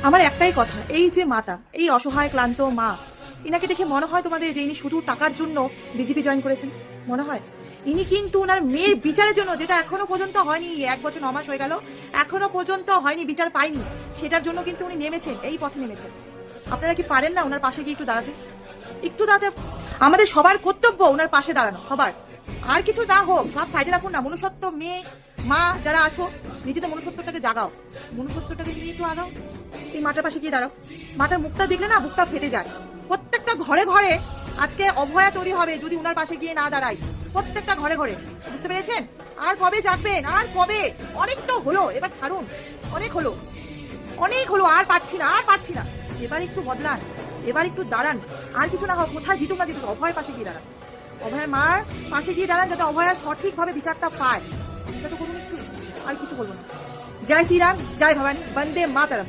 আমার একটাই কথা, এই যে মাতা, এই অসহায় ক্লান্ত মা, ইনাকে দেখে মনে হয় তোমাদের যে ইনি শুধু টাকার জন্য বিজেপি জয়েন করেছেন? মনে হয়? ইনি কিন্তু ওনার মেয়ের বিচারের জন্য, যেটা এখনো পর্যন্ত হয়নি, 1 বছর 9 মাস হয়ে গেল, এখনো পর্যন্ত হয়নি, বিচার পাইনি, সেটার জন্য কিন্তু উনি নেমেছেন, এই পথে নেমেছেন। আপনারা কি পারেন না ওনার পাশে গিয়ে একটু দাঁড়াতে? একটু দাঁড়াতে আমাদের সবার কর্তব্য, ওনার পাশে দাঁড়ানো সবার। আর কিছু না হোক, সব সাইডে রাখুন না, মনুষ্যত্ব, মেয়ে মা যারা আছো, নিজেদের মনুষ্যত্বটাকে জাগাও, মনুষ্যত্বটাকে নিয়ে একটু আগাও। এই মাটার পাশে গিয়ে দাঁড়াও। মাটার মুখটা দেখলে না বুকটা ফেটে যায়। প্রত্যেকটা ঘরে ঘরে আজকে অভয়া তৈরি হবে যদি উনার পাশে গিয়ে না দাঁড়াই। প্রত্যেকটা ঘরে ঘরে, বুঝতে পেরেছেন? আর কবে জাগবেন? আর কবে? অনেক তো হলো, এবার ছাড়ুন। অনেক হলো, অনেক হলো, আর পারছি না, আর পারছি না। এবার একটু বদলান, এবার একটু দাঁড়ান। আর কিছু না হোক, কোথায় জিতুক না জিতুক, অভয়ের পাশে গিয়ে দাঁড়ান। অভয়ের মার পাশে গিয়ে দাঁড়ান, যাতে অভয়া সঠিকভাবে বিচারটা পায়। এটা তো করুন একটু, আর কিছু বলবো না। জয় শ্রীরাম, জয় ভবানী, বন্দে মাতরম।